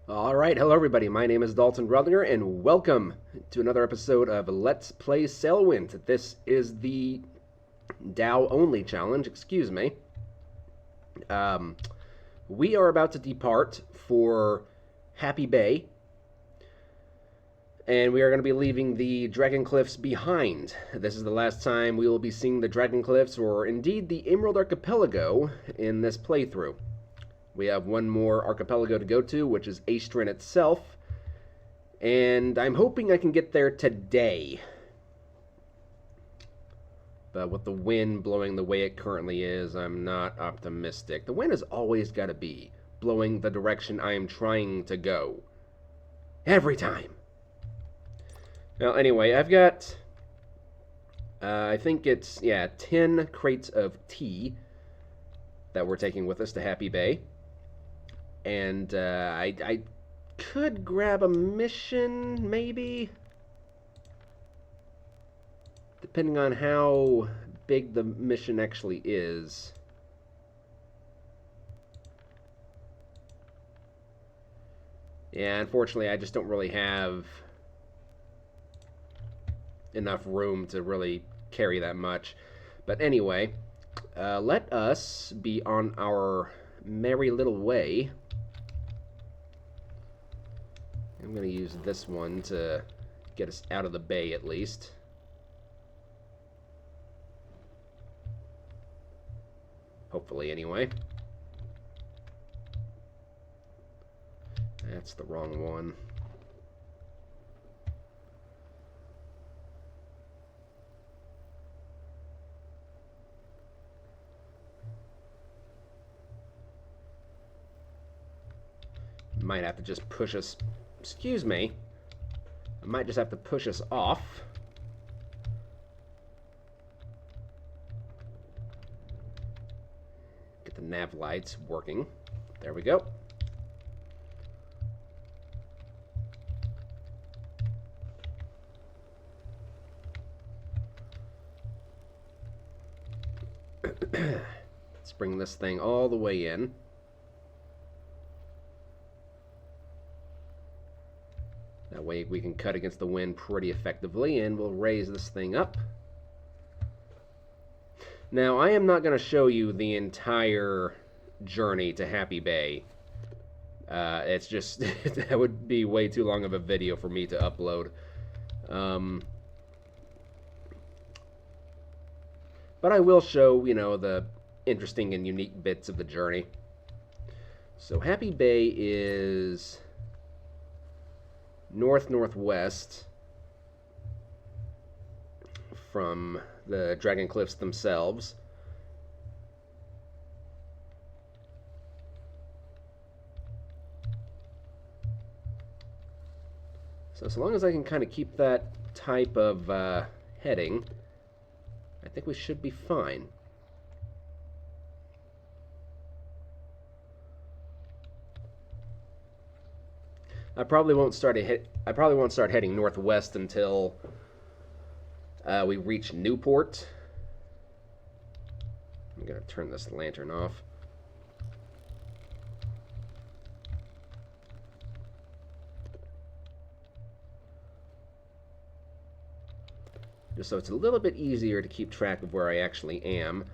All right, hello everybody. My name is Dalton Brother, and welcome to another episode of Let's Play Sailwind. This is the Dhow only challenge. Excuse me. Um, we are about to depart for Hapy Bay, and we are going to be leaving the Dragon Cliffs behind. This is the last time we will be seeing the Dragon Cliffs, or indeed the Emerald Archipelago, in this playthrough. We have one more archipelago to go to, which is Astrin itself, and I'm hoping I can get there today. But with the wind blowing the way it currently is, I'm not optimistic. The wind has always got to be blowing the direction I am trying to go. Every time. Well, anyway, I've got, I think it's, 10 crates of tea that we're taking with us to Hapy Bay. And I could grab a mission, maybe? Depending on how big the mission actually is. Yeah, unfortunately, I just don't really have enough room to really carry that much. But anyway, let us be on our merry little way. I'm going to use this one to get us out of the bay at least. Hopefully, anyway. That's the wrong one. Might have to just push us... Excuse me. I might just have to push us off. Get the nav lights working. There we go. Let's bring this thing all the way in. That way we can cut against the wind pretty effectively, and we'll raise this thing up. Now, I am not going to show you the entire journey to Hapy Bay. It's just, that would be way too long of a video for me to upload. But I will show, the interesting and unique bits of the journey. So Hapy Bay is north-northwest from the Dragon Cliffs themselves. So long as I can kind of keep that type of heading, I think we should be fine. I probably won't start heading northwest until we reach Newport. I'm gonna turn this lantern off. Just so it's a little bit easier to keep track of where I actually am.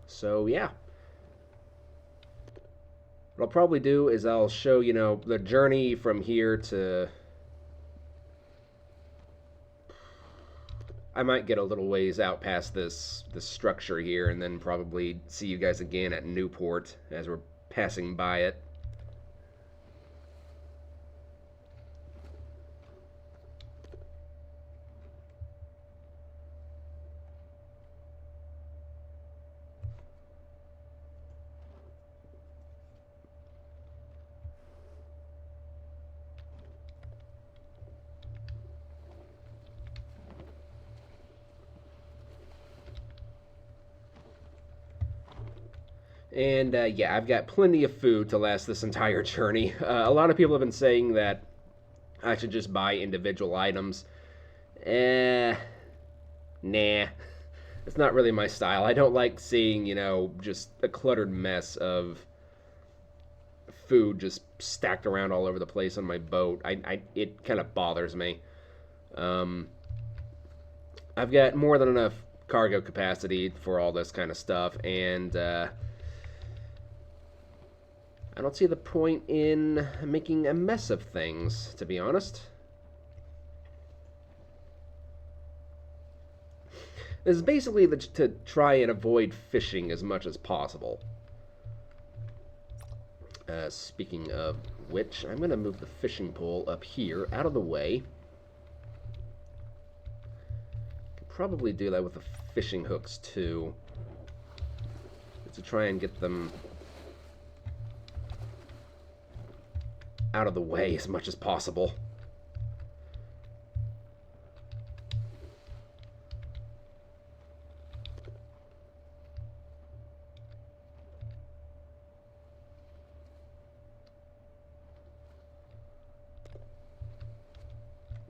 So yeah. What I'll probably do is I'll show, the journey from here to... I might get a little ways out past this structure here and then probably see you guys again at Newport as we're passing by it. And yeah, I've got plenty of food to last this entire journey. A lot of people have been saying that I should just buy individual items. Nah. It's not really my style. I don't like seeing, just a cluttered mess of food just stacked around all over the place on my boat. It kind of bothers me. Um, I've got more than enough cargo capacity for all this kind of stuff, and I don't see the point in making a mess of things, to be honest. This is basically to try and avoid fishing as much as possible. Speaking of which, I'm going to move the fishing pole up here, out of the way. Could probably do that with the fishing hooks, too. To try and get them out of the way as much as possible.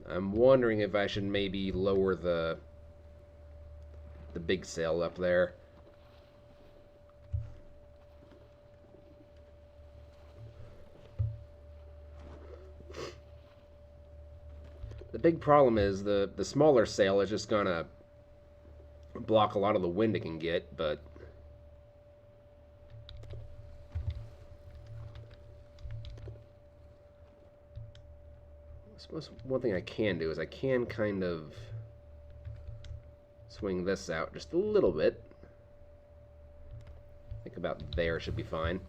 I'm wondering if I should maybe lower the big sail up there. The big problem is the smaller sail is just gonna block a lot of the wind it can get, but I suppose one thing I can do is I can kind of swing this out just a little bit. I think about there should be fine.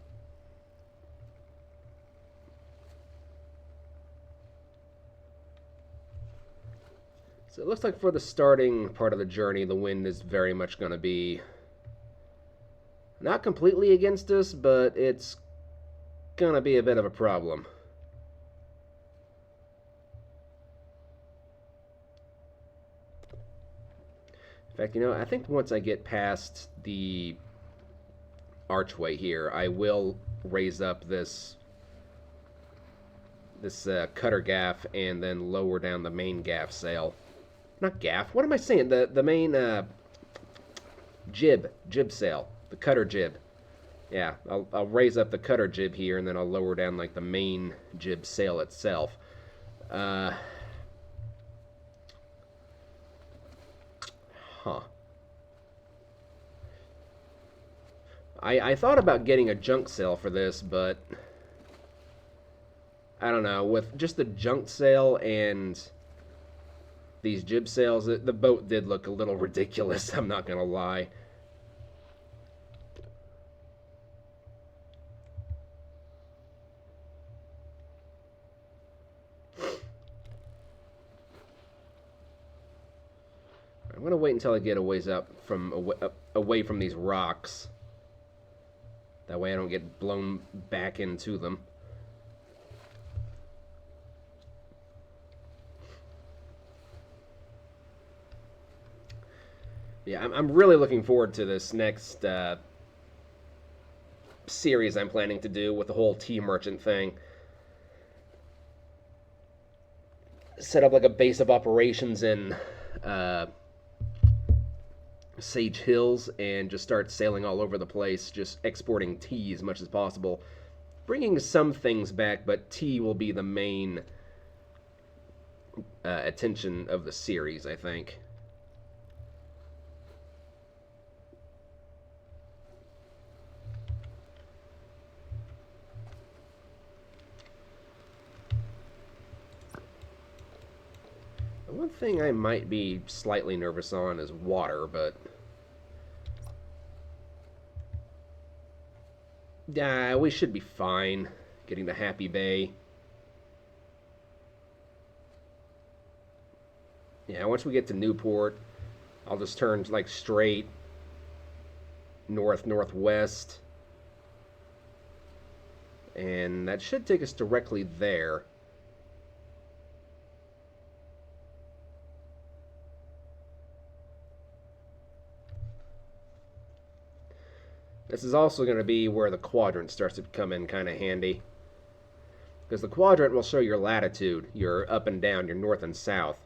So it looks like for the starting part of the journey, the wind is very much going to be not completely against us, but it's going to be a bit of a problem. In fact, I think once I get past the archway here, I will raise up this cutter gaff and then lower down the main gaff sail. Not gaff. What am I saying? The main jib sail, the cutter jib. Yeah, I'll raise up the cutter jib here, and then I'll lower down like the main jib sail itself. Huh. I thought about getting a junk sail for this, but I don't know. With just the junk sail and these jib sails, the boat did look a little ridiculous, I'm not gonna lie. I'm gonna wait until I get a ways up from away from these rocks. That way I don't get blown back into them. Yeah, I'm really looking forward to this next series I'm planning to do with the whole tea merchant thing. Set up like a base of operations in Sage Hills and just start sailing all over the place, just exporting tea as much as possible. Bringing some things back, but tea will be the main attention of the series, I think. One thing I might be slightly nervous on is water, but yeah, we should be fine getting to Hapy Bay. Yeah, once we get to Newport, I'll just turn like straight northwest, and that should take us directly there. This is also going to be where the quadrant starts to come in kind of handy. Because the quadrant will show your latitude, your up and down, your north and south.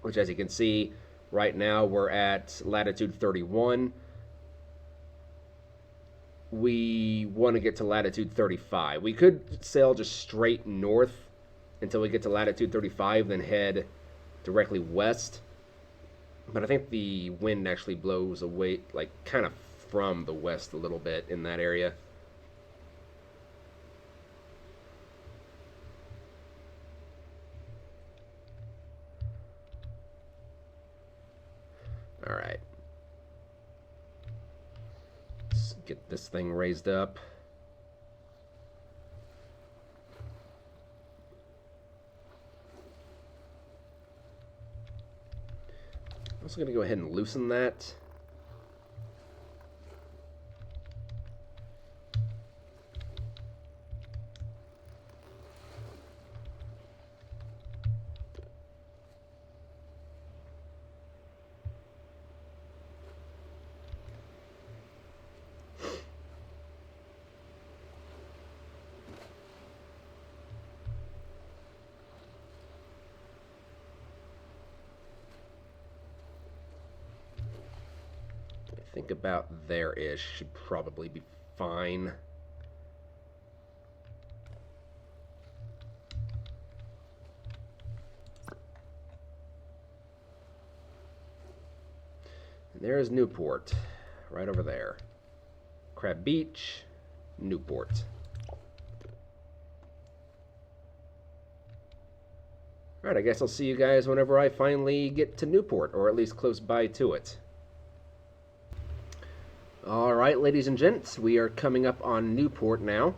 Which, as you can see, right now we're at latitude 31. we want to get to latitude 35. We could sail just straight north until we get to latitude 35, then head directly west. But I think the wind actually blows away, like, kind of from the west a little bit in that area. All right. Let's get this thing raised up. I'm also going to go ahead and loosen that. Think about there-ish should probably be fine. And there's Newport, right over there. Crab Beach, Newport. Alright, I guess I'll see you guys whenever I finally get to Newport, or at least close by to it. Alright, ladies and gents, we are coming up on Newport now.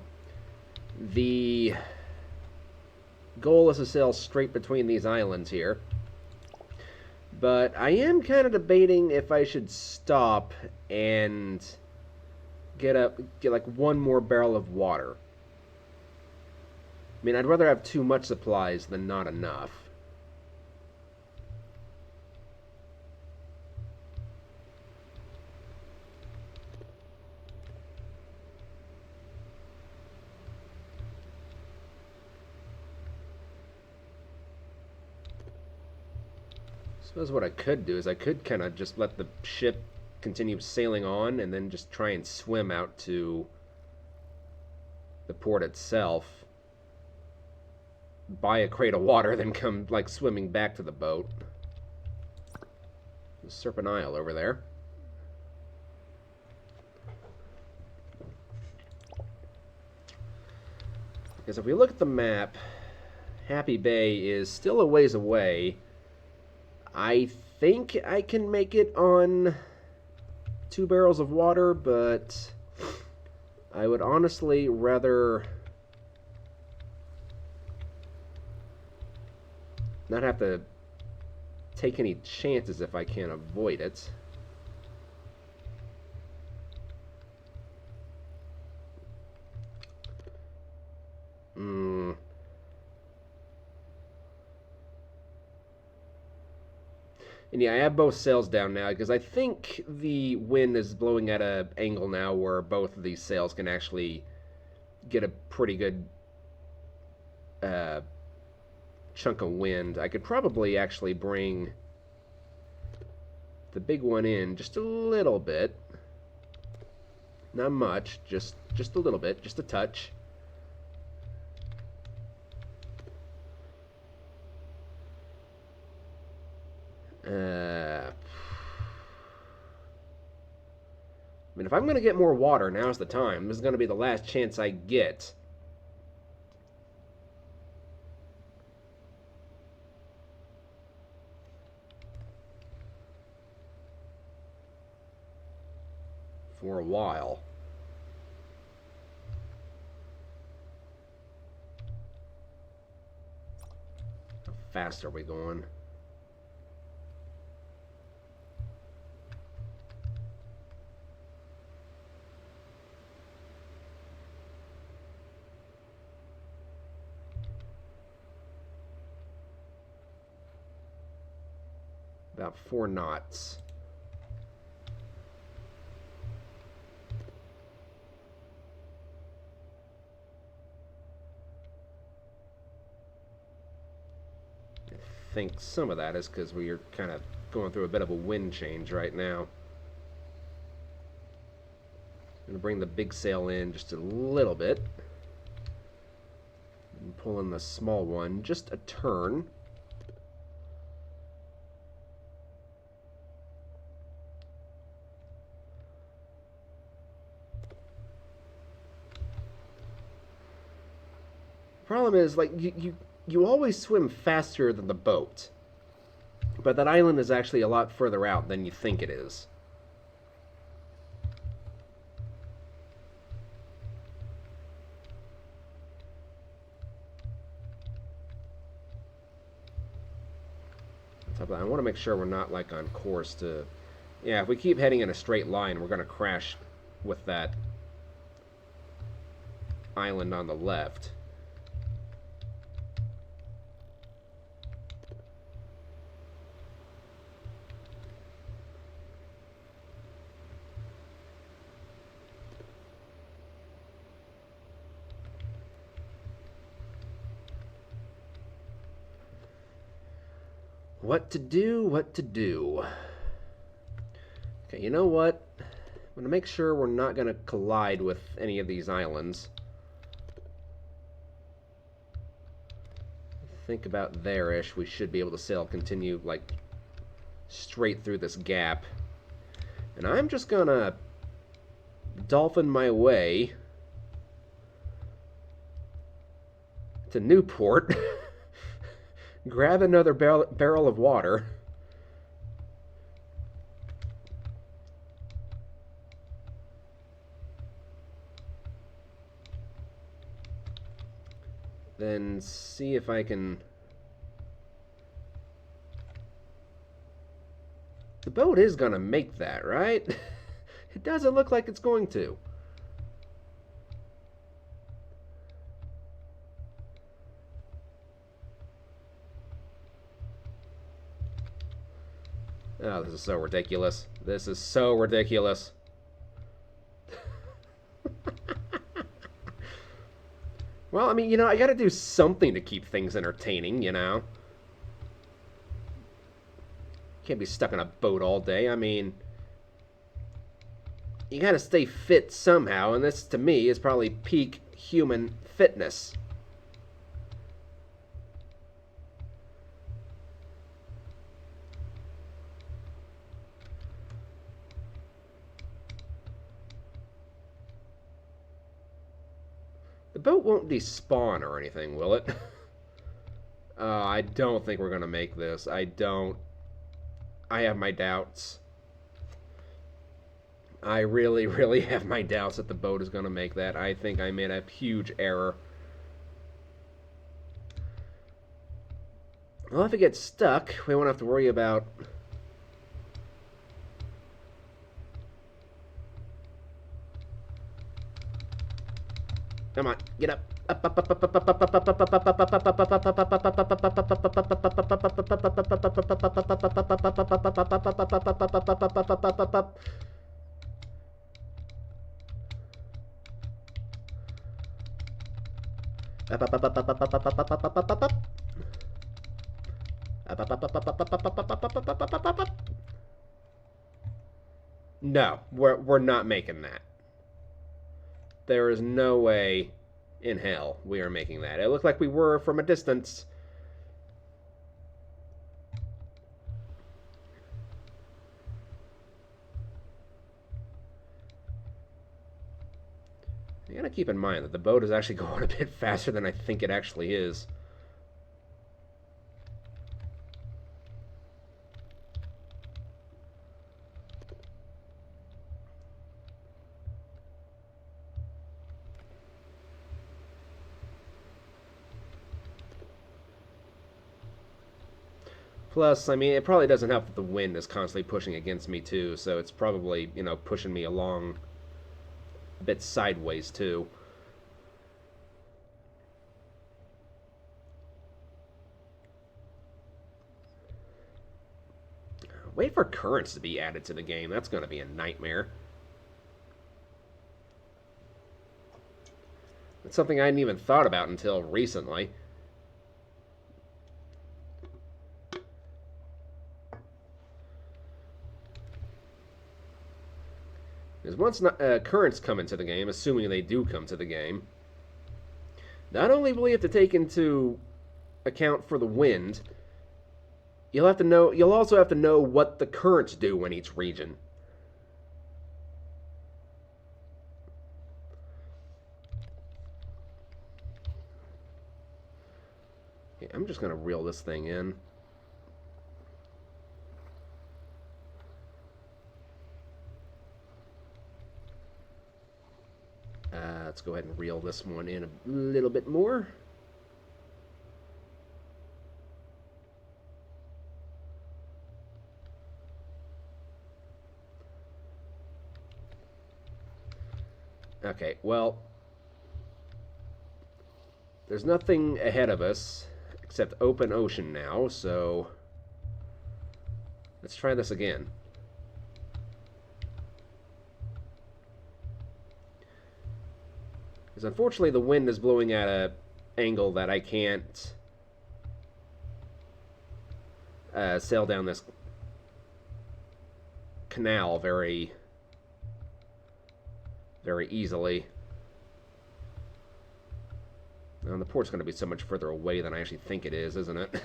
The goal is to sail straight between these islands here. But I am kind of debating if I should stop and get like one more barrel of water. I mean, I'd rather have too much supplies than not enough. I suppose what I could do is I could kind of just let the ship continue sailing on and then just try and swim out to the port itself, buy a crate of water, then come like swimming back to the boat. There's Serpent Isle over there. Because if we look at the map, Happy Bay is still a ways away. I think I can make it on 2 barrels of water, but I would honestly rather not have to take any chances if I can avoid it. And yeah, I have both sails down now because I think the wind is blowing at an angle now where both of these sails can actually get a pretty good chunk of wind. I could probably actually bring the big one in just a little bit. Not much, just a little bit, just a touch. I mean, if I'm going to get more water, now's the time. This is going to be the last chance I get. For a while. How fast are we going? About 4 knots. I think some of that is because we are kind of going through a bit of a wind change right now. going to bring the big sail in just a little bit. And pull in the small one just a turn. Problem is, like, you always swim faster than the boat. But that island is actually a lot further out than you think it is. On top of that, I want to make sure we're not, like, on course to... Yeah, if we keep heading in a straight line, we're going to crash with that island on the left. What to do, what to do. Okay, you know what? I'm going to make sure we're not going to collide with any of these islands. Think about there-ish. We should be able to sail, continue, like, straight through this gap. And I'm just going to dolphin my way to Newport. Grab another barrel of water. Then see if I can... The boat is gonna make that, right? It doesn't look like it's going to. Oh, this is so ridiculous. This is so ridiculous. Well, I mean, you know, I gotta do something to keep things entertaining, you know? Can't be stuck in a boat all day. I mean, you gotta stay fit somehow, and this, to me, is probably peak human fitness. The boat won't despawn or anything, will it? I don't think we're going to make this. I have my doubts. I really, really have my doubts that the boat is going to make that. I think I made a huge error. Well, if it gets stuck, we won't have to worry about... Come on, get up. Up, up, up, up, up, up, up, up, up, up, up, up, up, up, up, up. No, we're not making that. There is no way in hell we are making that. It looked like we were from a distance. You gotta keep in mind that the boat is actually going a bit faster than I think it actually is. Plus, I mean, it probably doesn't help that the wind is constantly pushing against me, too, so it's probably, you know, pushing me along a bit sideways, too. Wait for currents to be added to the game. That's going to be a nightmare. It's something I hadn't even thought about until recently. Because once currents come into the game, assuming they do come to the game, not only will you have to take into account for the wind, you'll also have to know what the currents do in each region. Okay, I'm just going to reel this thing in. Let's go ahead and reel this one in a little bit more. Okay, well, there's nothing ahead of us except open ocean now, so let's try this again. Because unfortunately the wind is blowing at an angle that I can't sail down this canal very easily. And the port's going to be so much further away than I actually think it is, isn't it?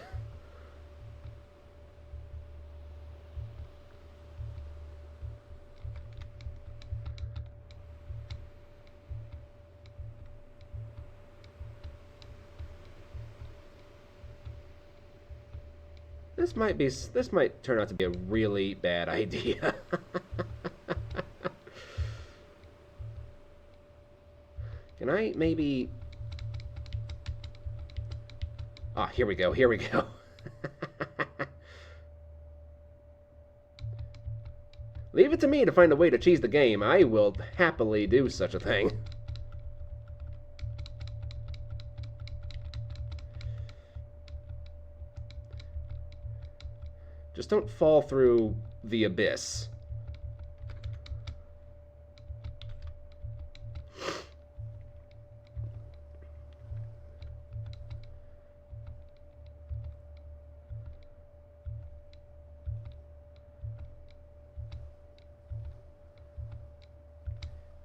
This might turn out to be a really bad idea. Can I maybe... Ah, here we go, here we go. Leave it to me to find a way to cheese the game. I will happily do such a thing. Just don't fall through the abyss.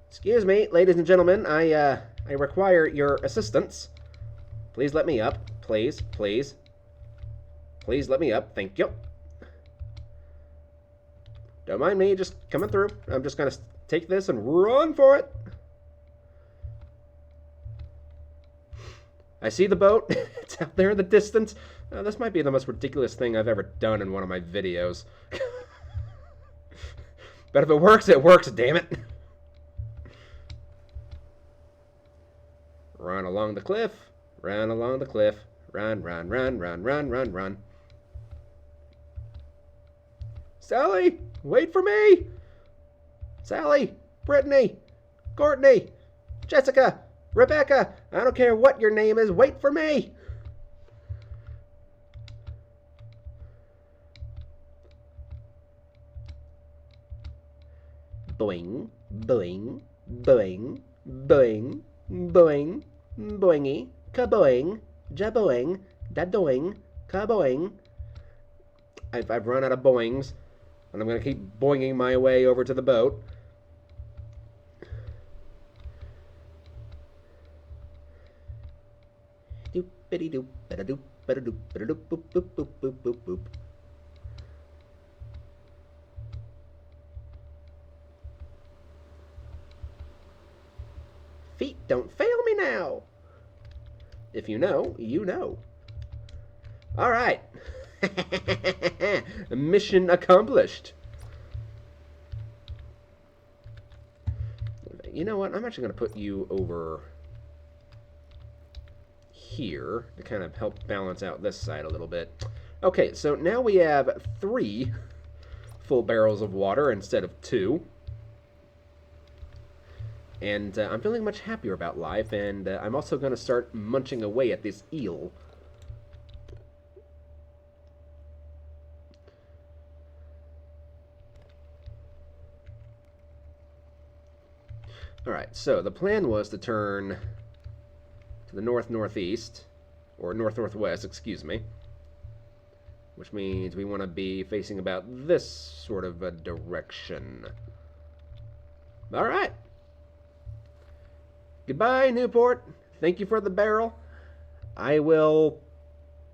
Excuse me, ladies and gentlemen, I require your assistance. Please let me up. Please, please. Please let me up. Thank you. Don't mind me just coming through. I'm just going to take this and run for it. I see the boat. It's out there in the distance. This might be the most ridiculous thing I've ever done in one of my videos. But if it works, damn it. Run along the cliff. Run along the cliff. Run, run, run, run, run, run, run. Sally, wait for me! Sally, Brittany, Courtney, Jessica, Rebecca, I don't care what your name is, wait for me! Boing, boing, boing, boing, boing, boingy, kaboing, jaboing, dadoing, kaboing. I've run out of boings. And I'm going to keep boinging my way over to the boat. Doop bitty doop, bada doop, bada doop, bada doop, boop, boop, boop, boop, boop, boop. Feet don't fail me now. If you know, you know. All right. Mission accomplished. You know what? I'm actually going to put you over here to kind of help balance out this side a little bit. Okay, so now we have 3 full barrels of water instead of 2. And I'm feeling much happier about life, and I'm also going to start munching away at this eel. Alright, so the plan was to turn to the north-northeast, or north-northwest, excuse me, which means we want to be facing about this sort of a direction. All right. Goodbye, Newport. Thank you for the barrel. I will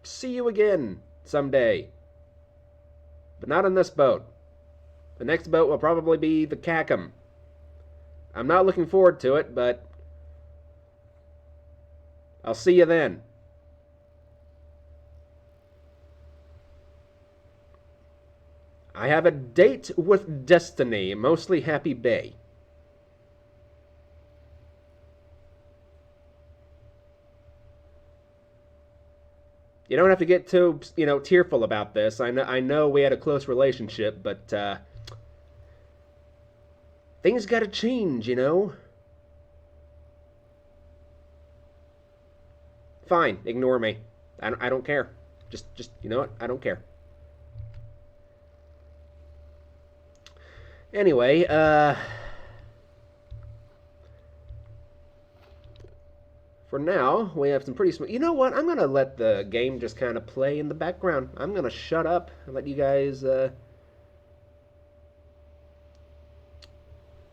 see you again someday. But not on this boat. The next boat will probably be the Cackham. I'm not looking forward to it, but I'll see you then. I have a date with destiny, mostly Happy Bay. You don't have to get too, tearful about this. I know we had a close relationship, but things got to change. Fine, ignore me. I don't care. Just you know what? I don't care. Anyway, for now, we have some pretty smooth. You know what? I'm going to let the game just kind of play in the background. I'm going to shut up and let you guys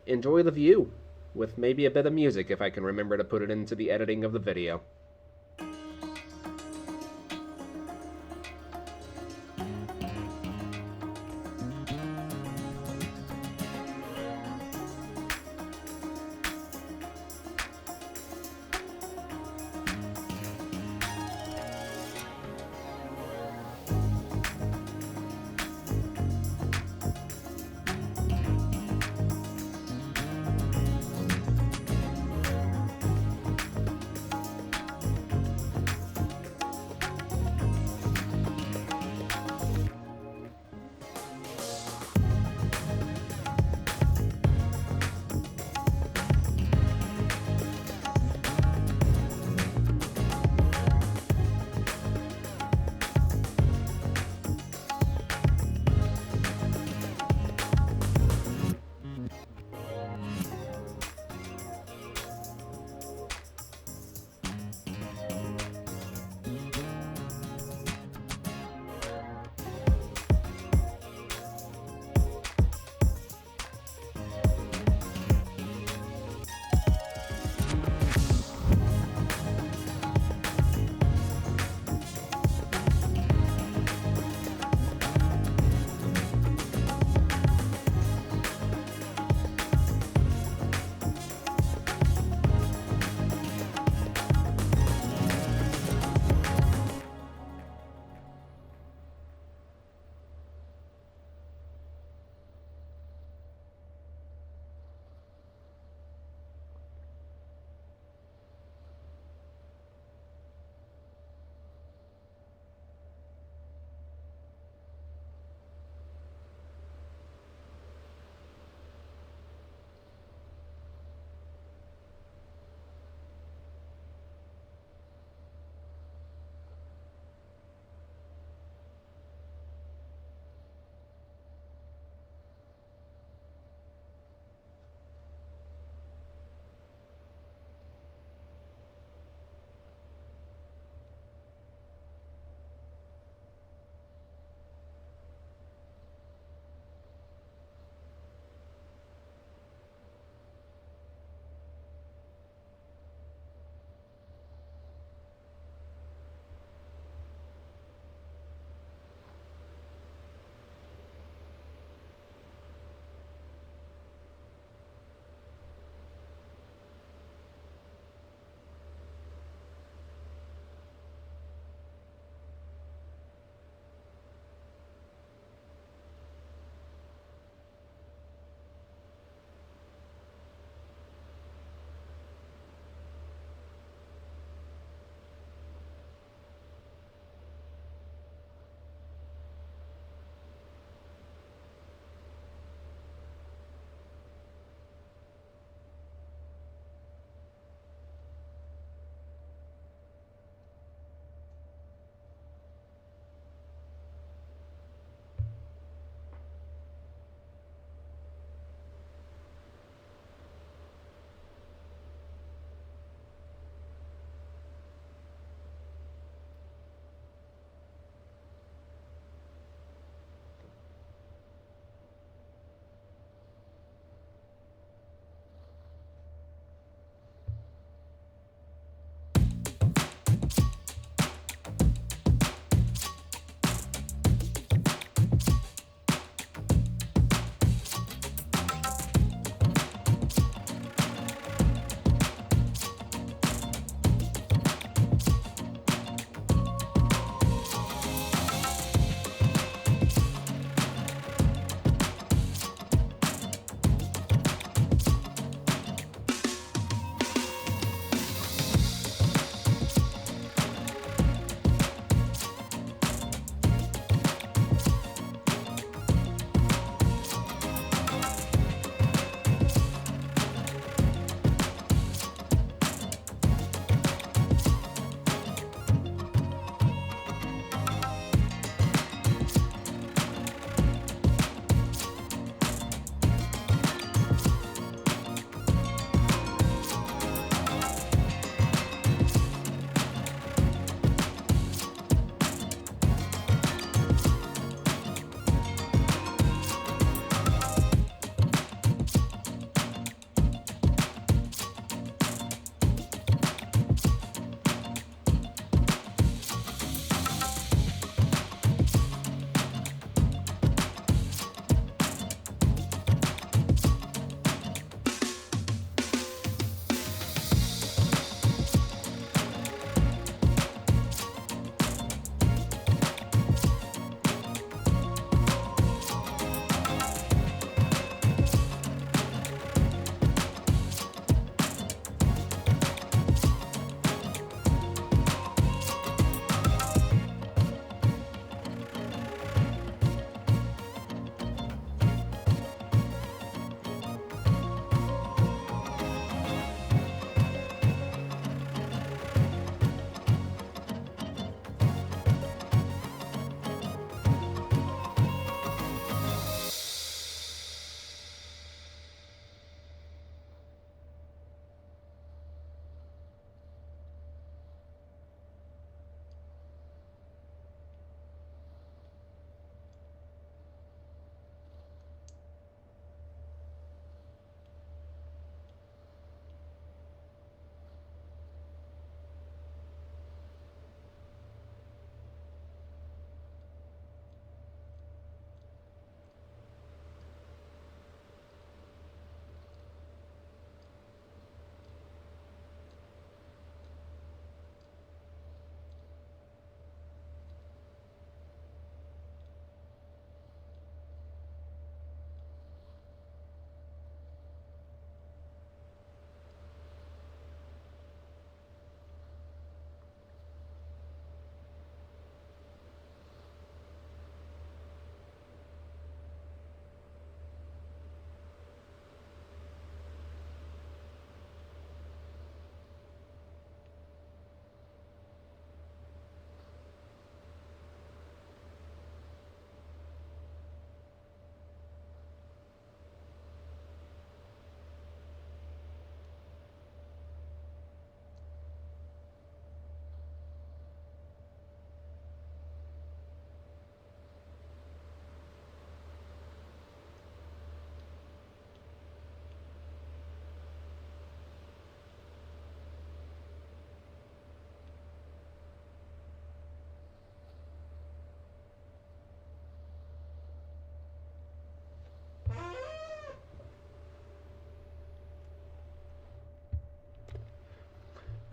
enjoy the view with maybe a bit of music if I can remember to put it into the editing of the video.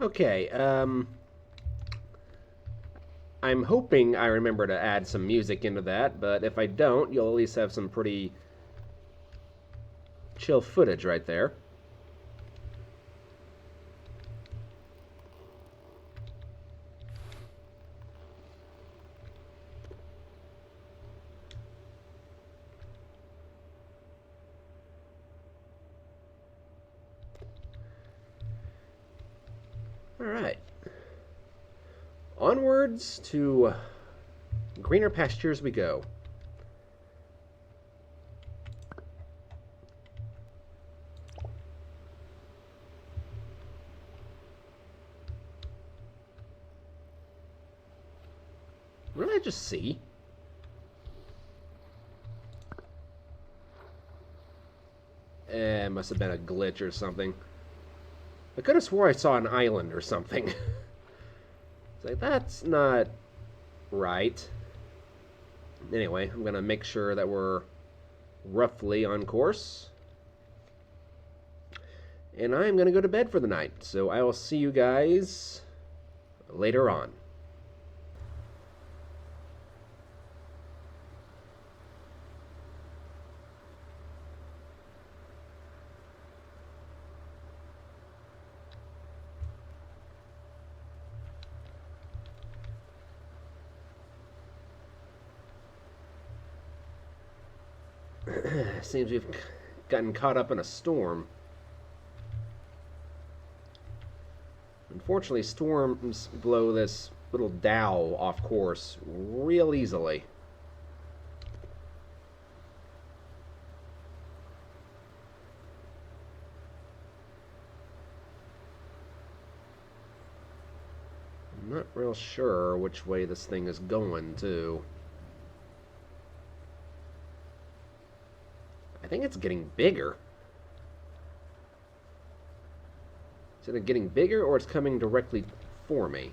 Okay, I'm hoping I remember to add some music into that, but if I don't, you'll at least have some pretty chill footage right there. Alright. Onwards to greener pastures we go. What did I just see? It must have been a glitch or something. I could have swore I saw an island or something. It's like, that's not right. Anyway, I'm going to make sure that we're roughly on course. And I'm going to go to bed for the night. So I will see you guys later on. Seems we've gotten caught up in a storm. Unfortunately, storms blow this little Dhow off course real easily. I'm not real sure which way this thing is going, too. I think it's getting bigger. Is it getting bigger or it's coming directly for me?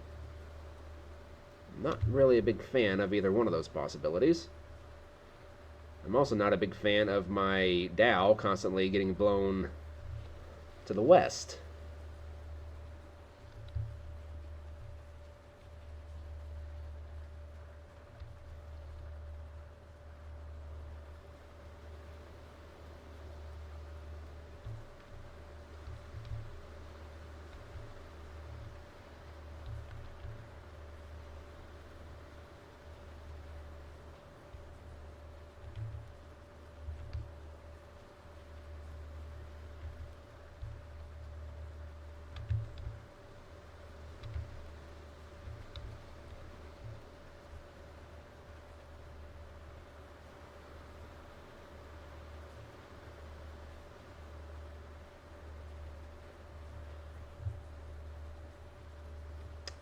I'm not really a big fan of either one of those possibilities. I'm also not a big fan of my Dhow constantly getting blown to the west.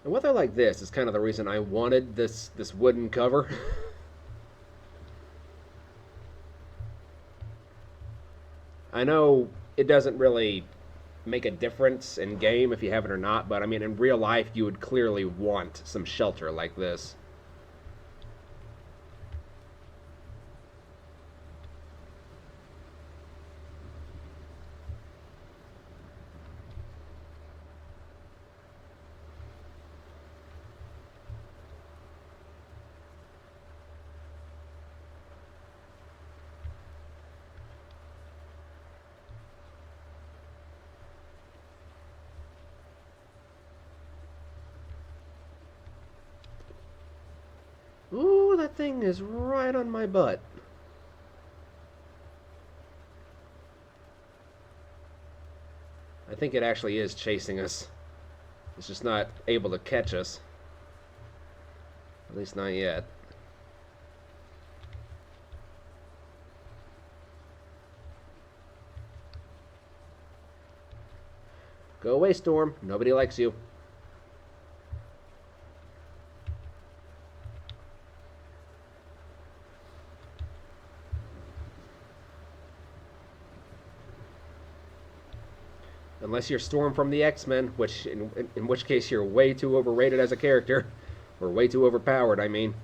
And weather like this is kind of the reason I wanted this wooden cover. I know it doesn't really make a difference in game if you have it or not, but I mean in real life you would clearly want some shelter like this. Ooh, that thing is right on my butt. I think it actually is chasing us. It's just not able to catch us. At least not yet. Go away, Storm. Nobody likes you. Unless you're Storm from the X-Men, which in which case you're way too overrated as a character. Or way too overpowered, I mean.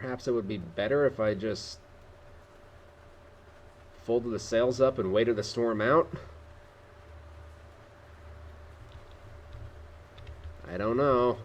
Perhaps it would be better if I just folded the sails up and waited the storm out. I don't know.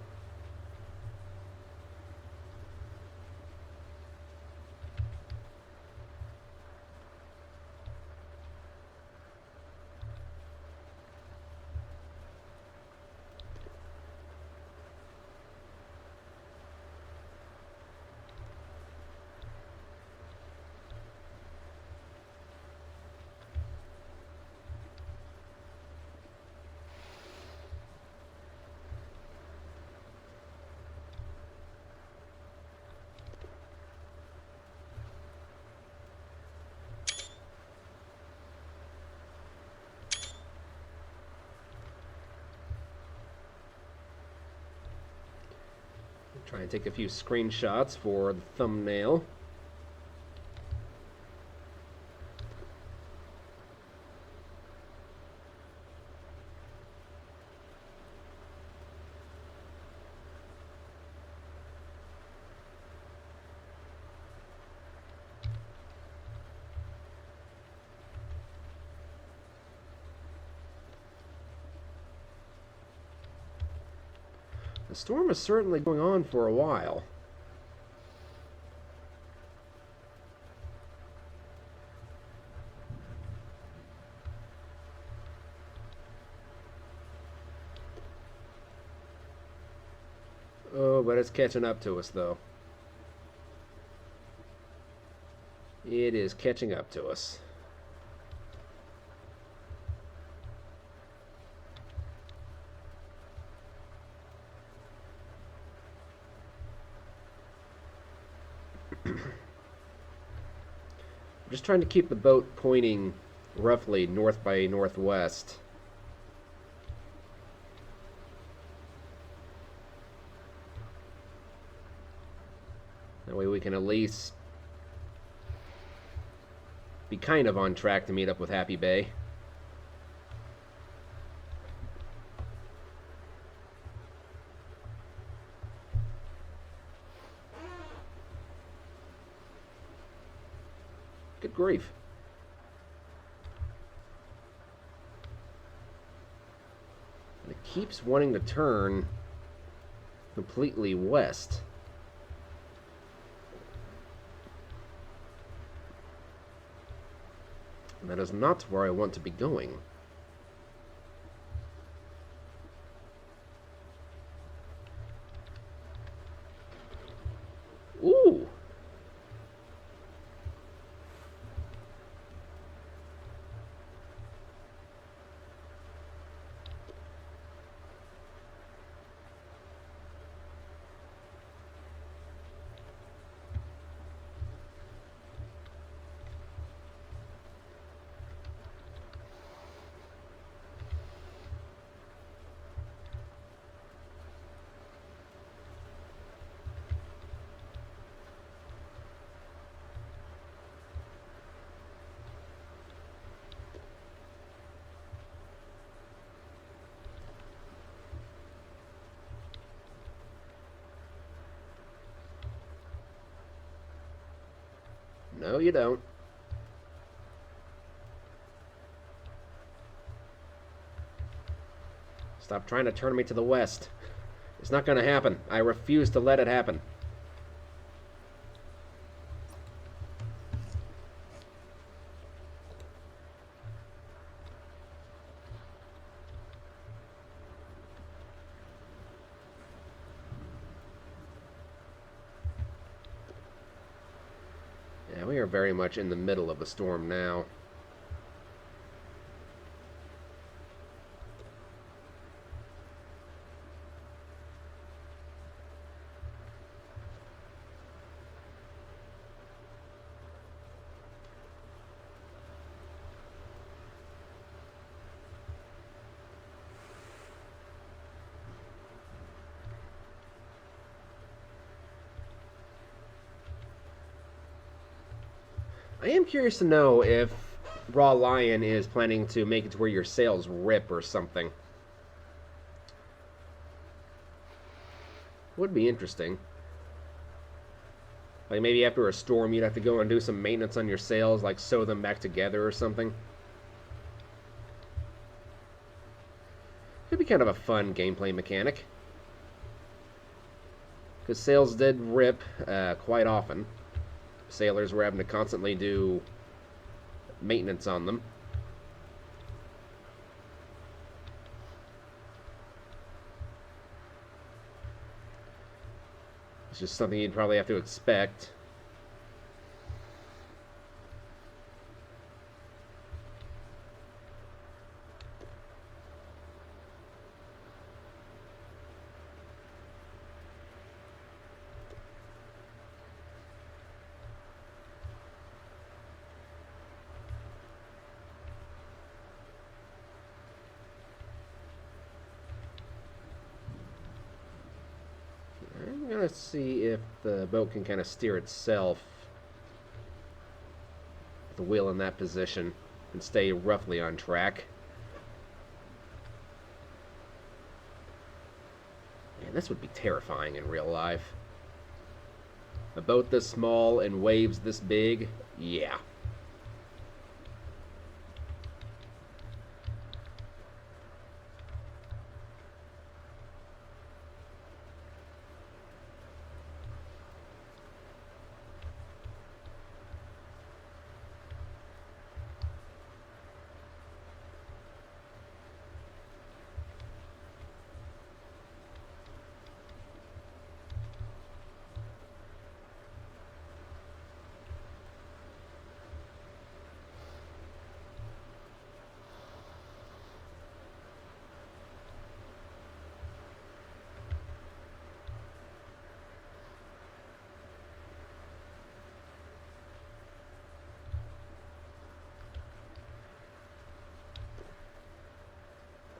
Try and take a few screenshots for the thumbnail. The storm is certainly going on for a while. Oh, but it's catching up to us, though. It is catching up to us. I'm just trying to keep the boat pointing roughly north by northwest. That way we can at least be kind of on track to meet up with Hapy Bay. Good grief. And it keeps wanting to turn completely west. And that is not where I want to be going. Ooh! No, you don't. Stop trying to turn me to the west. It's not going to happen. I refuse to let it happen. Yeah, we are very much in the middle of the storm now. I am curious to know if Raw Lion is planning to make it to where your sails rip or something. Would be interesting. Like maybe after a storm, you'd have to go and do some maintenance on your sails, like sew them back together or something. Could be kind of a fun gameplay mechanic. Because sails did rip quite often. Sailors were having to constantly do maintenance on them. It's just something you'd probably have to expect. I'm going to see if the boat can kind of steer itself with the wheel in that position and stay roughly on track. Man, this would be terrifying in real life. A boat this small and waves this big, yeah.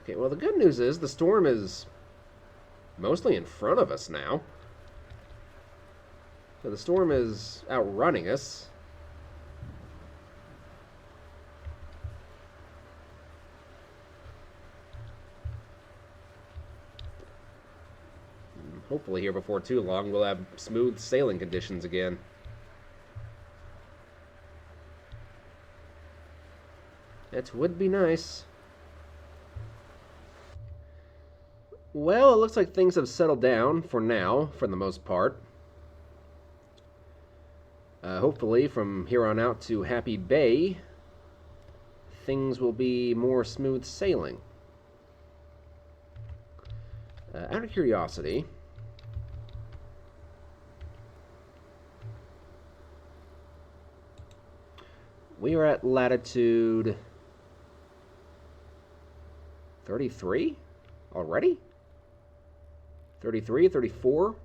Okay, well, the good news is the storm is mostly in front of us now. So the storm is outrunning us. Hopefully here before too long we'll have smooth sailing conditions again. That would be nice. Well, it looks like things have settled down for now, for the most part. Hopefully, from here on out to Hapy Bay, things will be more smooth sailing. Out of curiosity, we are at latitude 33 already? 33, 34?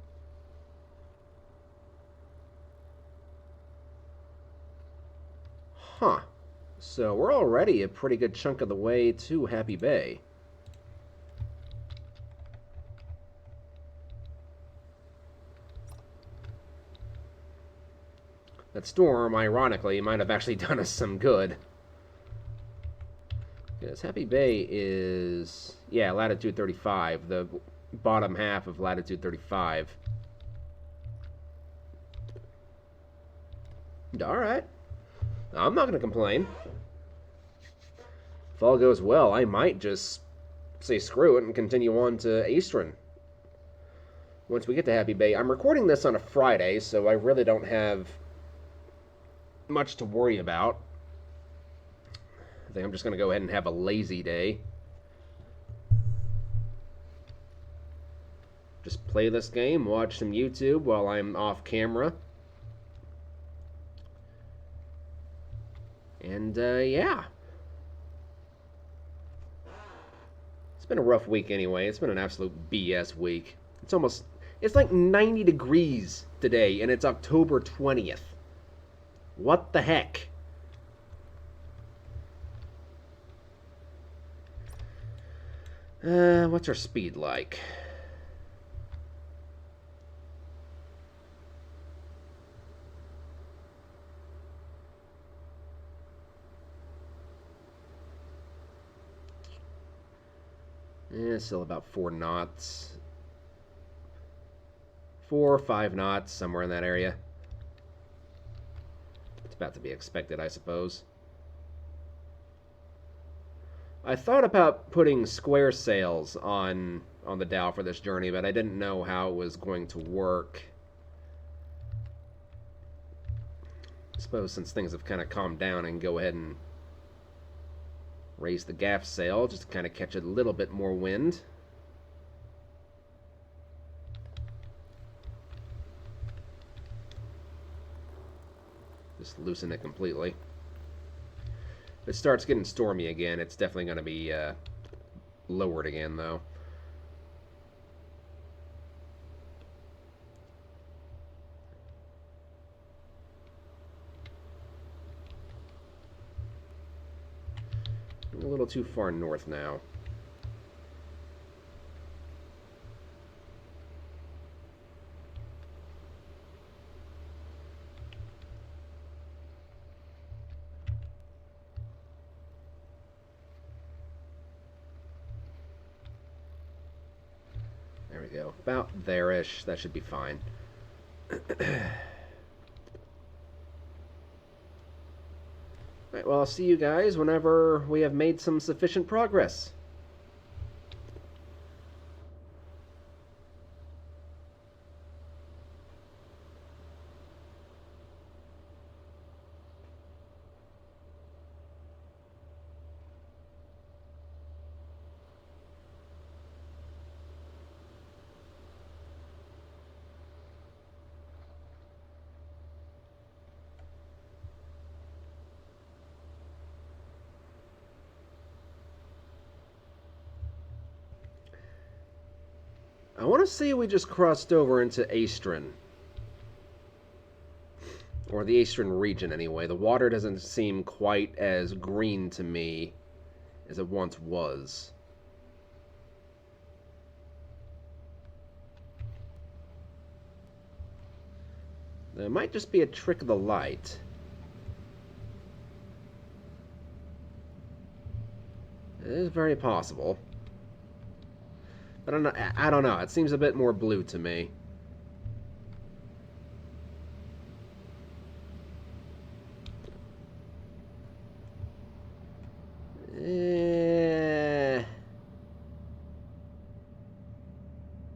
Huh. So we're already a pretty good chunk of the way to Hapy Bay. That storm, ironically, might have actually done us some good. Because Hapy Bay is, yeah, latitude 35, the bottom half of latitude 35. Alright. I'm not going to complain. If all goes well, I might just say screw it and continue on to Eastern. Once we get to Hapy Bay. I'm recording this on a Friday, so I really don't have much to worry about. I think I'm just going to go ahead and have a lazy day. Just play this game, watch some YouTube while I'm off camera. And, yeah. It's been a rough week anyway. It's been an absolute BS week. It's like 90 degrees today, and it's October 20th. What the heck? What's our speed like? Still about 4 knots. 4 or 5 knots, somewhere in that area. about to be expected, I suppose. I thought about putting square sails on the Dhow for this journey, but I didn't know how it was going to work. I suppose since things have kind of calmed down, I can go ahead and raise the gaff sail just to kind of catch a little bit more wind. Just loosen it completely. If it starts getting stormy again, it's definitely going to be lowered again, though. A little too far north now. There we go. About there-ish. That should be fine. Alright, well, I'll see you guys whenever we have made some sufficient progress. I want to say we just crossed over into Astron. Or the Astron region, anyway. The water doesn't seem quite as green to me as it once was. It might just be a trick of the light. It is very possible. I don't know. It seems a bit more blue to me.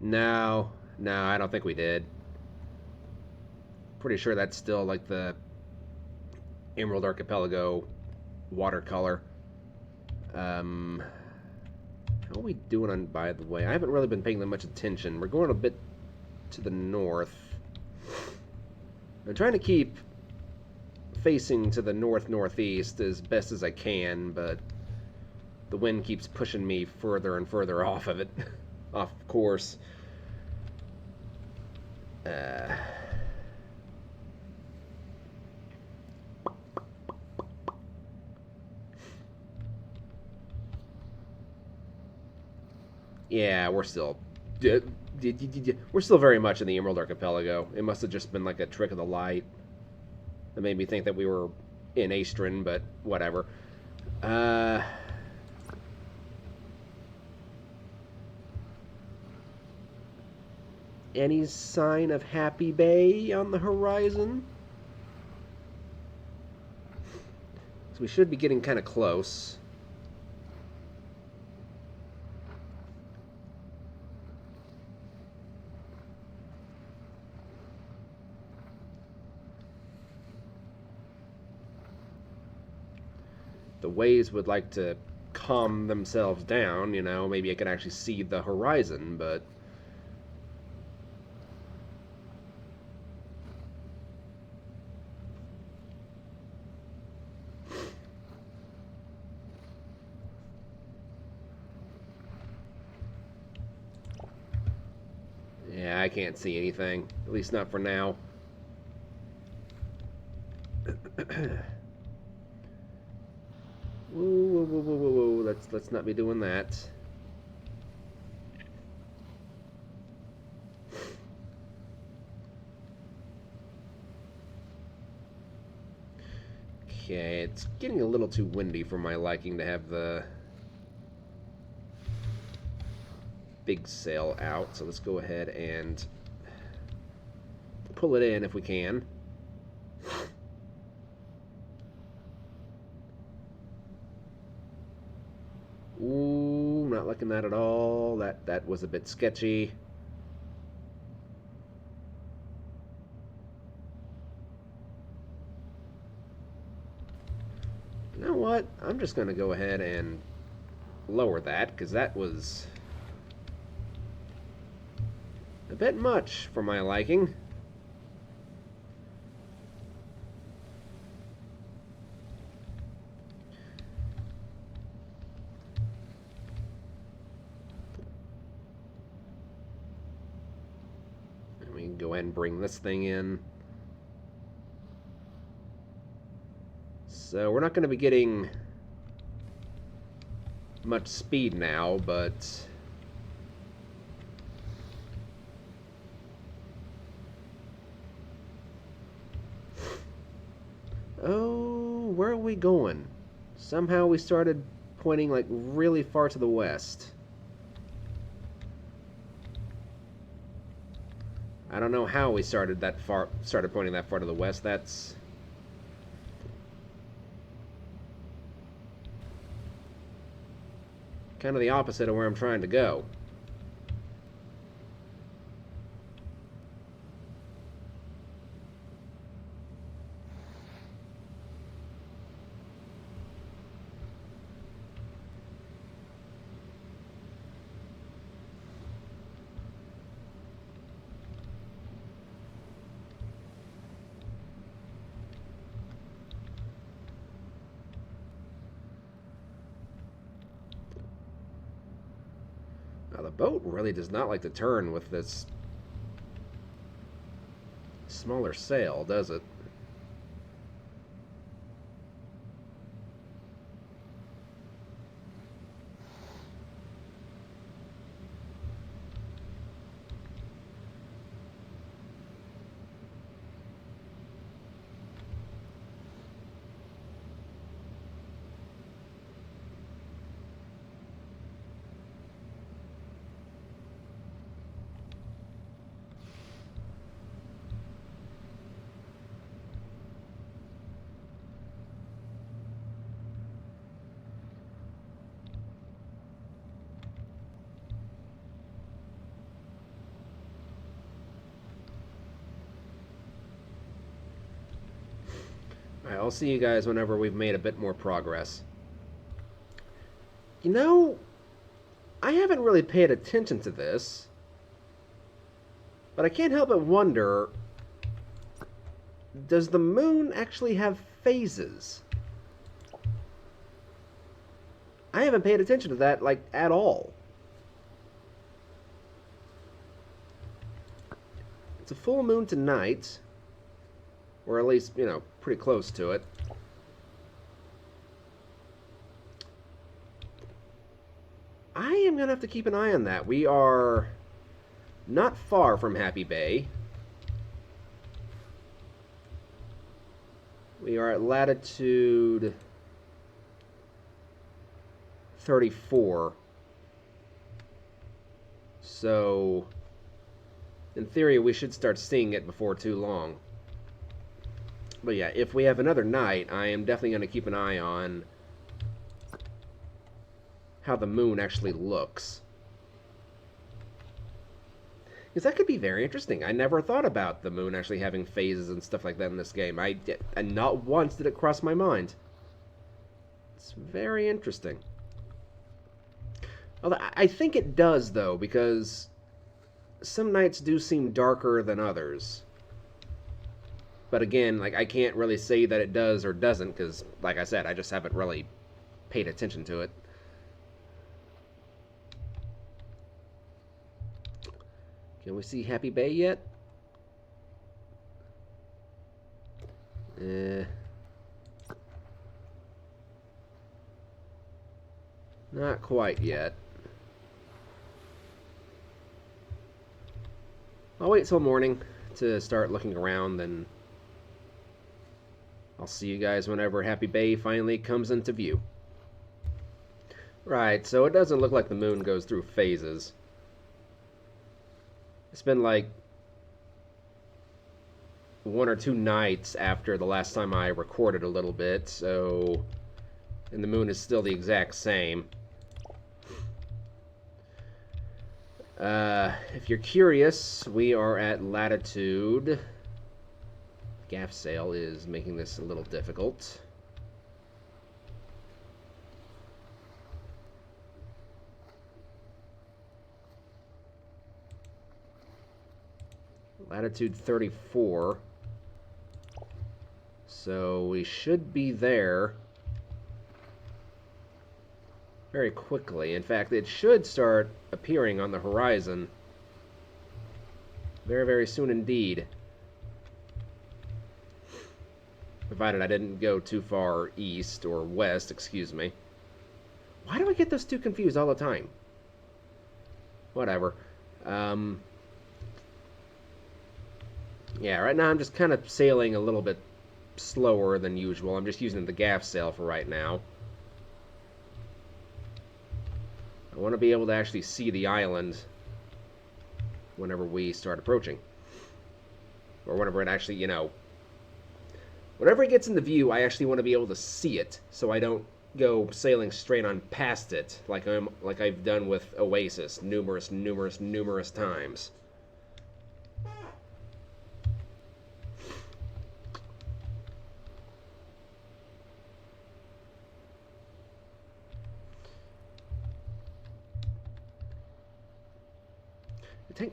No, I don't think we did. Pretty sure that's still like the Emerald Archipelago watercolor. How are we doing on, by the way? I haven't really been paying that much attention. We're going a bit to the north. I'm trying to keep facing to the north-northeast as best as I can, but the wind keeps pushing me further and further off of it. Off course. Yeah, we're still very much in the Emerald Archipelago. It must have just been like a trick of the light that made me think that we were in Astron, but whatever. Any sign of Hapy Bay on the horizon? So we should be getting kind of close. The waves would like to calm themselves down, you know, maybe I could actually see the horizon, but yeah, I can't see anything, at least not for now. Whoa. Let's not be doing that. Okay, it's getting a little too windy for my liking to have the big sail out, so let's go ahead and pull it in if we can. liking that at all. That was a bit sketchy. You know what? I'm just going to go ahead and lower that, because that was a bit much for my liking. And we can go ahead and bring this thing in. So we're not going to be getting much speed now, but oh, where are we going? Somehow we started pointing like really far to the west. I don't know how we started pointing that far to the west. That's kind of the opposite of where I'm trying to go. Now, the boat really does not like to turn with this smaller sail, does it? Alright, I'll see you guys whenever we've made a bit more progress. You know, I haven't really paid attention to this, but I can't help but wonder, does the moon actually have phases? I haven't paid attention to that, like, at all. It's a full moon tonight, or at least, you know, pretty close to it. I am going to have to keep an eye on that. We are not far from Hapy Bay. We are at latitude 34. So, in theory, we should start seeing it before too long. But yeah, if we have another night, I am definitely going to keep an eye on how the moon actually looks. Because that could be very interesting. I never thought about the moon actually having phases and stuff like that in this game. And not once did it cross my mind. It's very interesting. Although I think it does, though, because some nights do seem darker than others. But again, like, I can't really say that it does or doesn't, because, like I said, I just haven't really paid attention to it. Can we see Hapy Bay yet? Not quite yet. I'll wait till morning to start looking around, then I'll see you guys whenever Hapy Bay finally comes into view. Right, so it doesn't look like the moon goes through phases. It's been like 1 or 2 nights after the last time I recorded a little bit, so... And the moon is still the exact same. If you're curious, we are at latitude. Gaff sail is making this a little difficult. Latitude 34. So we should be there very quickly. In fact, it should start appearing on the horizon very, very soon indeed. Provided I didn't go too far east, or west, excuse me. Why do I get those two confused all the time? Whatever. Yeah, right now I'm just kind of sailing a little bit slower than usual. I'm just using the gaff sail for right now. I want to be able to actually see the island whenever we start approaching. Or whenever it actually, you know... Whenever it gets into view, I actually want to be able to see it, so I don't go sailing straight on past it, like I've done with Oasis numerous times.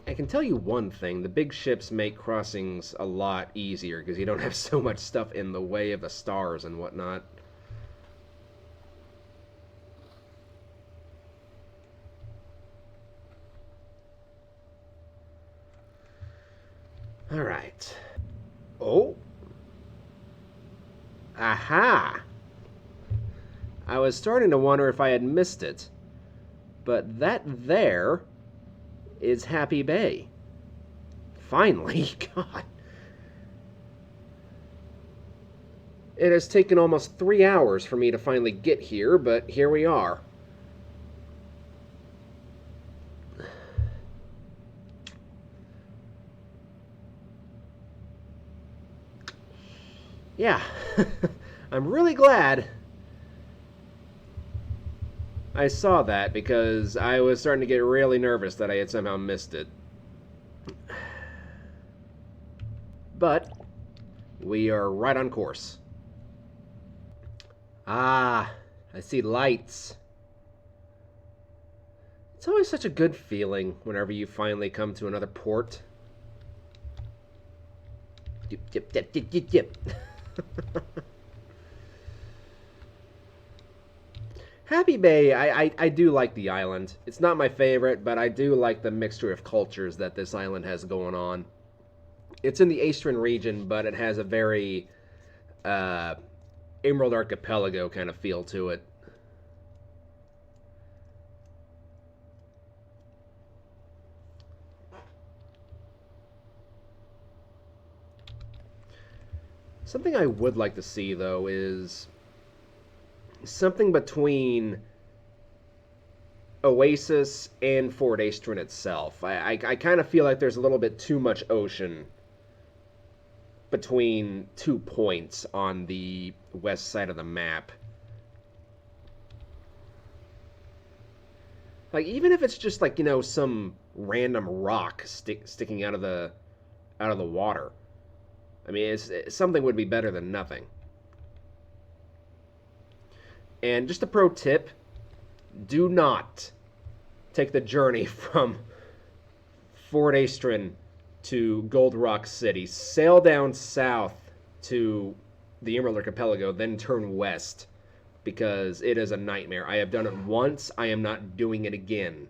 I can tell you one thing, the big ships make crossings a lot easier because you don't have so much stuff in the way of the stars and whatnot. Alright. Oh! Aha! I was starting to wonder if I had missed it. But that there is Hapy Bay. Finally, God. It has taken almost 3 hours for me to finally get here, but here we are. Yeah, I'm really glad I saw that, because I was starting to get really nervous that I had somehow missed it. But we are right on course. Ah, I see lights. It's always such a good feeling whenever you finally come to another port. Yip. Hapy Bay, I do like the island. It's not my favorite, but I do like the mixture of cultures that this island has going on. It's in the Eastern region, but it has a very Emerald Archipelago kind of feel to it. Something I would like to see, though, is something between Oasis and Fort Astron itself. I kind of feel like there's a little bit too much ocean between 2 points on the west side of the map. Like, even if it's just like, you know, some random rock sticking out of the water. I mean, something would be better than nothing. And just a pro tip, do not take the journey from Fort Astron to Gold Rock City. Sail down south to the Emerald Archipelago, then turn west, because it is a nightmare. I have done it once. I am not doing it again.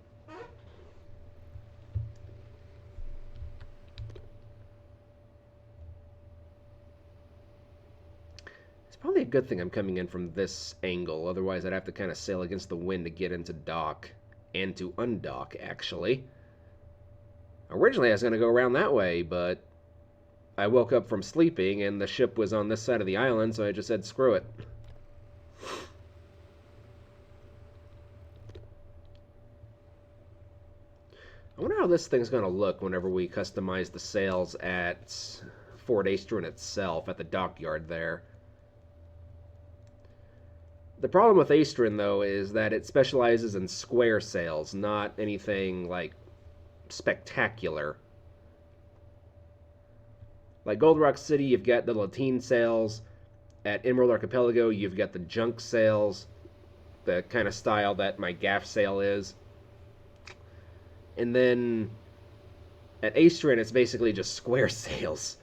Probably a good thing I'm coming in from this angle, otherwise I'd have to kind of sail against the wind to get into dock, and to undock, actually. Originally I was going to go around that way, but I woke up from sleeping and the ship was on this side of the island, so I just said screw it. I wonder how this thing's going to look whenever we customize the sails at Fort Astron itself, at the dockyard there. The problem with Astron, though, is that it specializes in square sails, not anything like spectacular. Like Gold Rock City, you've got the lateen sails. At Emerald Archipelago, you've got the junk sails, the kind of style that my gaff sail is. And then at Astron, it's basically just square sails.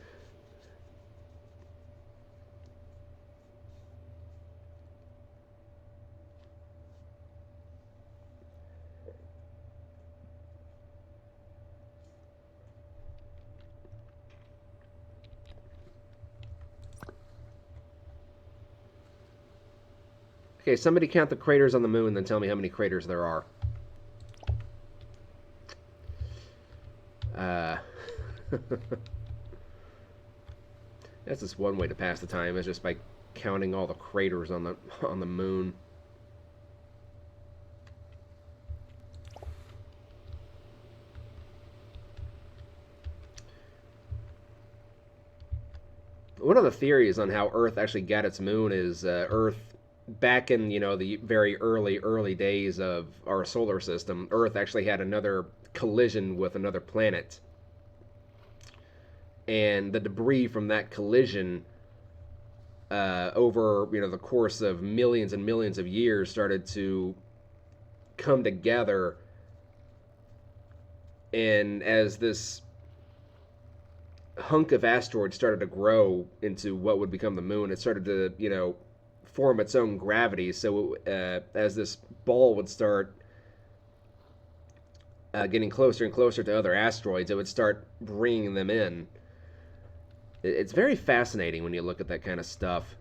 Okay, somebody count the craters on the moon, then tell me how many craters there are. That's just one way to pass the time, is just by counting all the craters on the moon. One of the theories on how Earth actually got its moon is Earth, back in, the very early days of our solar system, Earth actually had another collision with another planet. And the debris from that collision, over the course of millions and millions of years, started to come together. And as this hunk of asteroid started to grow into what would become the moon, it started to form its own gravity. So as this ball would start getting closer and closer to other asteroids, it would start bringing them in. It's very fascinating when you look at that kind of stuff.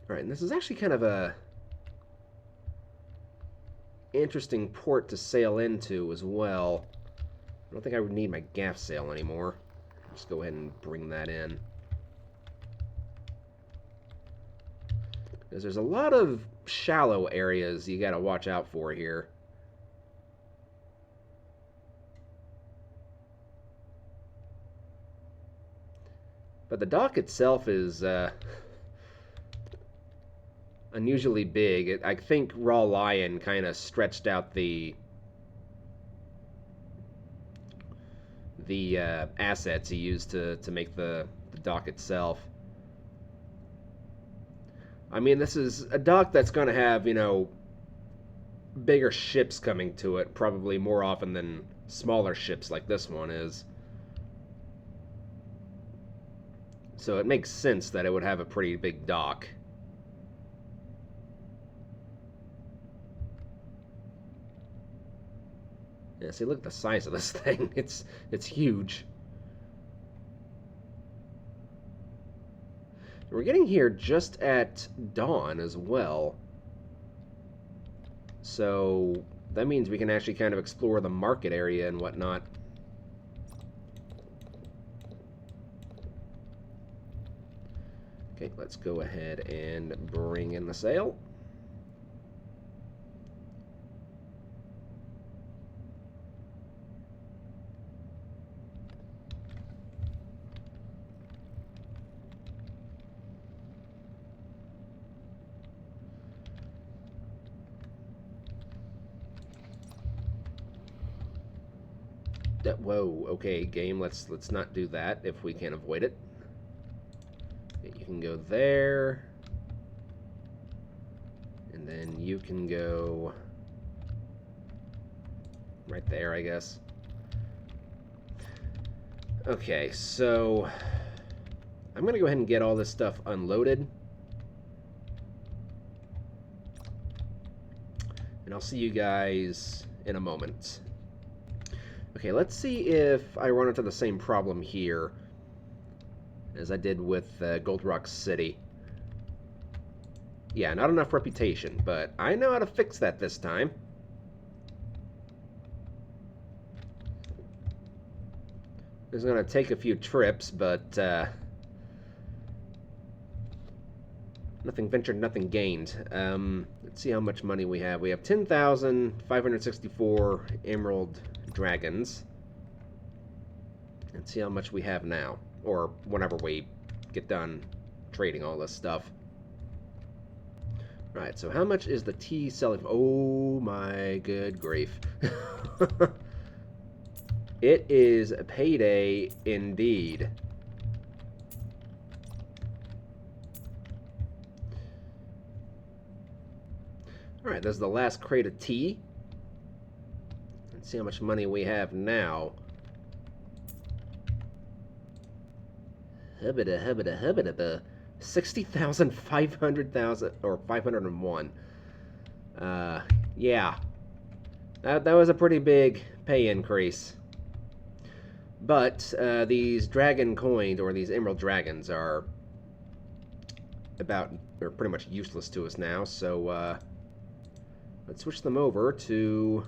Alright, and this is actually kind of a interesting port to sail into as well. I don't think I would need my gaff sail anymore. Just go ahead and bring that in. Because there's a lot of shallow areas you gotta watch out for here. But the dock itself is unusually big. I think Raw Lion kind of stretched out the assets he used to make the dock itself. I mean, this is a dock that's going to have, bigger ships coming to it, probably more often than smaller ships like this one is. So it makes sense that it would have a pretty big dock. Yeah, see, look at the size of this thing. It's huge. We're getting here just at dawn as well. So that means we can actually kind of explore the market area and whatnot. Okay, let's go ahead and bring in the sail. Whoa, okay, game, let's not do that if we can avoid it. Okay, you can go there. And then you can go right there, I guess. Okay, so I'm gonna go ahead and get all this stuff unloaded. And I'll see you guys in a moment. Okay, let's see if I run into the same problem here as I did with Gold Rock City. Yeah, not enough reputation, but I know how to fix that this time. It's going to take a few trips, but nothing ventured, nothing gained. Let's see how much money we have. We have 10,564 Emerald Dragons. Let's see how much we have now, or whenever we get done trading all this stuff. Right, so how much is the tea selling? Oh my good grief. It is payday indeed. Alright, this is the last crate of tea. Let's see how much money we have now. Hubbada, hubbada, hubbada. 60,000, 500,000, or 501. Yeah. That was a pretty big pay increase. But these dragon coins, or these emerald dragons, are pretty much useless to us now, so let's switch them over to...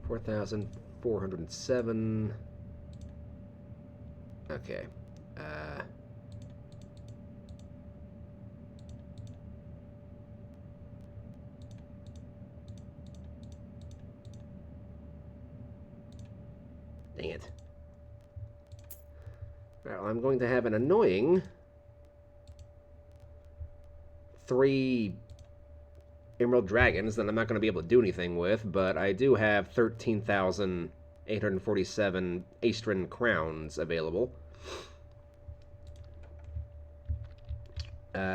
$4,407. Okay. Dang it. Well, I'm going to have an annoying 3 Emerald Dragons that I'm not going to be able to do anything with, but I do have 13,847 Astron Crowns available.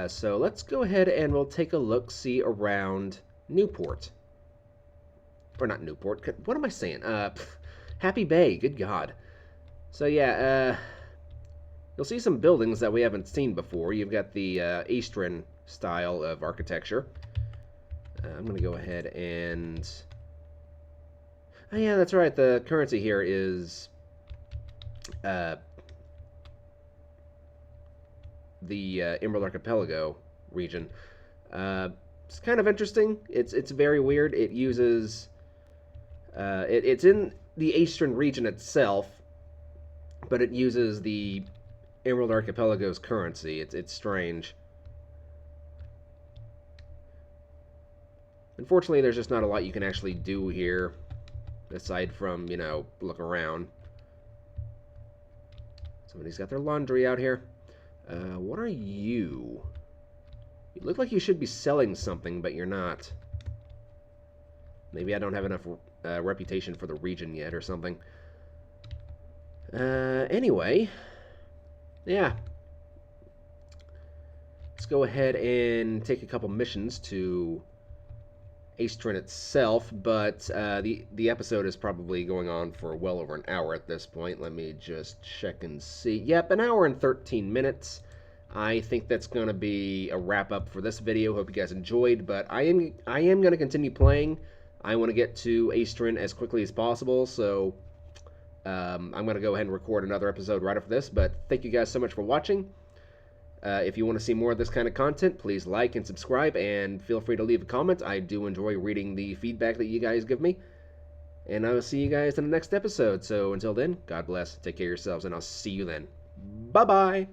So let's go ahead and we'll take a look-see around Newport. Or not Newport, what am I saying? Happy Bay, good God. So yeah, you'll see some buildings that we haven't seen before. You've got the Astron style of architecture. I'm going to go ahead and... Oh yeah, that's right, the currency here is... the Emerald Archipelago region. It's kind of interesting. It's very weird. It uses... it's in the Astron region itself, but it uses the Emerald Archipelago's currency. It's strange. Unfortunately, there's just not a lot you can actually do here, aside from, you know, look around. Somebody's got their laundry out here. What are you? You look like you should be selling something, but you're not. Maybe I don't have enough reputation for the region yet or something. Anyway, yeah. Let's go ahead and take a couple missions to Astron itself, but the episode is probably going on for well over an hour at this point. Let me just check and see. Yep, an hour and 13 minutes. I think that's going to be a wrap-up for this video. Hope you guys enjoyed, but I am going to continue playing. I want to get to Astron as quickly as possible, so I'm going to go ahead and record another episode right after this, but thank you guys so much for watching. If you want to see more of this kind of content, please like and subscribe, and feel free to leave a comment. I do enjoy reading the feedback that you guys give me. And I will see you guys in the next episode. So until then, God bless, take care of yourselves, and I'll see you then. Bye-bye!